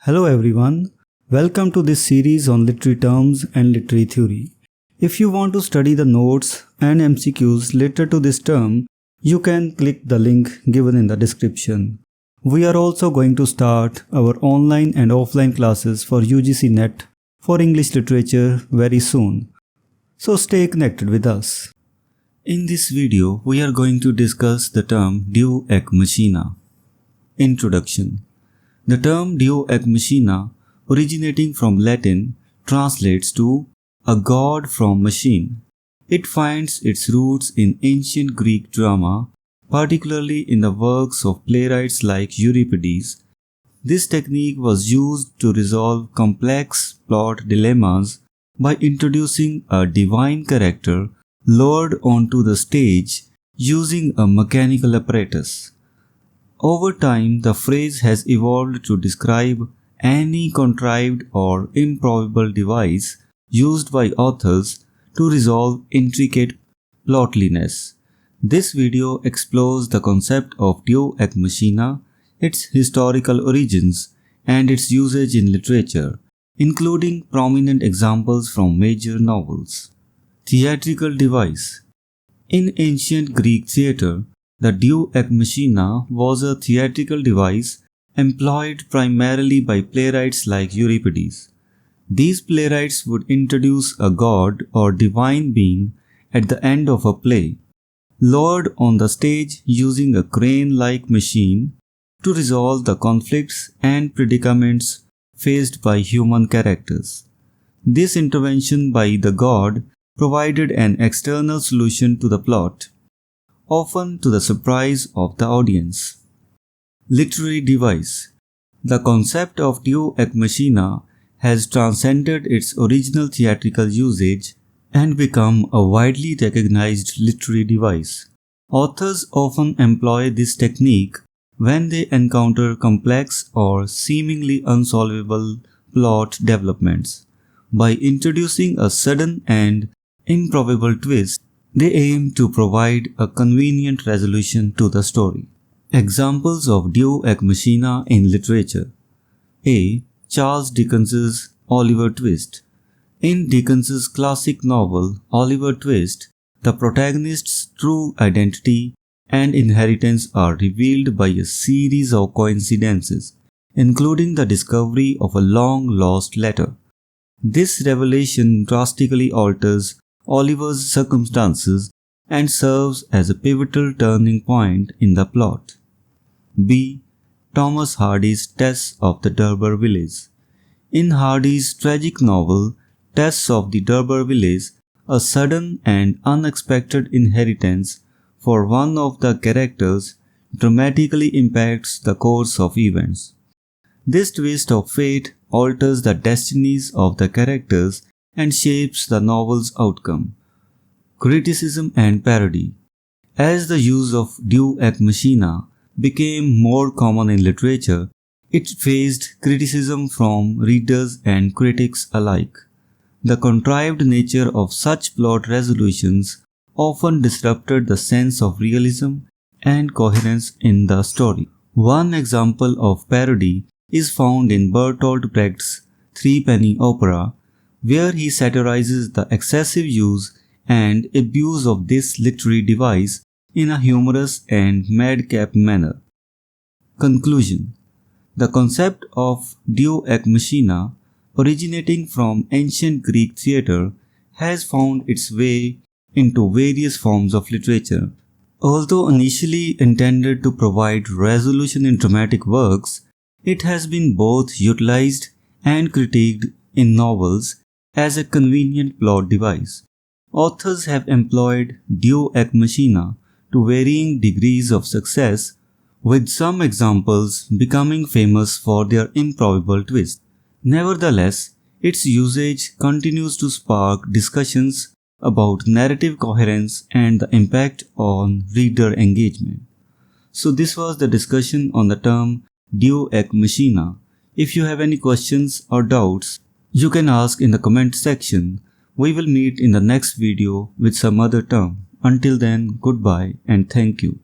Hello everyone, welcome to this series on literary terms and literary theory. If you want to study the notes and MCQs related to this term, you can click the link given in the description. We are also going to start our online and offline classes for UGC NET for English literature very soon. So stay connected with us. In this video, we are going to discuss the term Deus ex machina. Introduction. The term Deus ex machina, originating from Latin, translates to a god from machine. It finds its roots in ancient Greek drama, particularly in the works of playwrights like Euripides. This technique was used to resolve complex plot dilemmas by introducing a divine character lowered onto the stage using a mechanical apparatus. Over time, the phrase has evolved to describe any contrived or improbable device used by authors to resolve intricate plotliness. This video explores the concept of Deus ex machina, its historical origins, and its usage in literature, including prominent examples from major novels. Theatrical device. In ancient Greek theatre, the Deus ex machina was a theatrical device employed primarily by playwrights like Euripides. These playwrights would introduce a god or divine being at the end of a play, lowered on the stage using a crane-like machine to resolve the conflicts and predicaments faced by human characters. This intervention by the god provided an external solution to the plot, often to the surprise of the audience. Literary device. The concept of Deus ex machina has transcended its original theatrical usage and become a widely recognized literary device. Authors often employ this technique when they encounter complex or seemingly unsolvable plot developments. By introducing a sudden and improbable twist, they aim to provide a convenient resolution to the story. Examples of Deus ex machina in literature. A. Charles Dickens's Oliver Twist. In Dickens's classic novel Oliver Twist, the protagonist's true identity and inheritance are revealed by a series of coincidences, including the discovery of a long-lost letter. This revelation drastically alters Oliver's circumstances and serves as a pivotal turning point in the plot. B. Thomas Hardy's Tess of the Durbar Village. In Hardy's tragic novel Tess of the Durbar Village, a sudden and unexpected inheritance for one of the characters dramatically impacts the course of events. This twist of fate alters the destinies of the characters and shapes the novel's outcome. Criticism and parody. As the use of Deus ex machina became more common in literature, it faced criticism from readers and critics alike. The contrived nature of such plot resolutions often disrupted the sense of realism and coherence in the story. One example of parody is found in Bertolt Brecht's Threepenny Opera, where he satirizes the excessive use and abuse of this literary device in a humorous and madcap manner. Conclusion. The concept of Deus ex machina, originating from ancient Greek theatre, has found its way into various forms of literature. Although initially intended to provide resolution in dramatic works, it has been both utilized and critiqued in novels as a convenient plot device. Authors have employed Deus ex machina to varying degrees of success, with some examples becoming famous for their improbable twist. Nevertheless, its usage continues to spark discussions about narrative coherence and the impact on reader engagement. So this was the discussion on the term Deus ex machina. If you have any questions or doubts, you can ask in the comment section. We will meet in the next video with some other term. Until then, goodbye and thank you.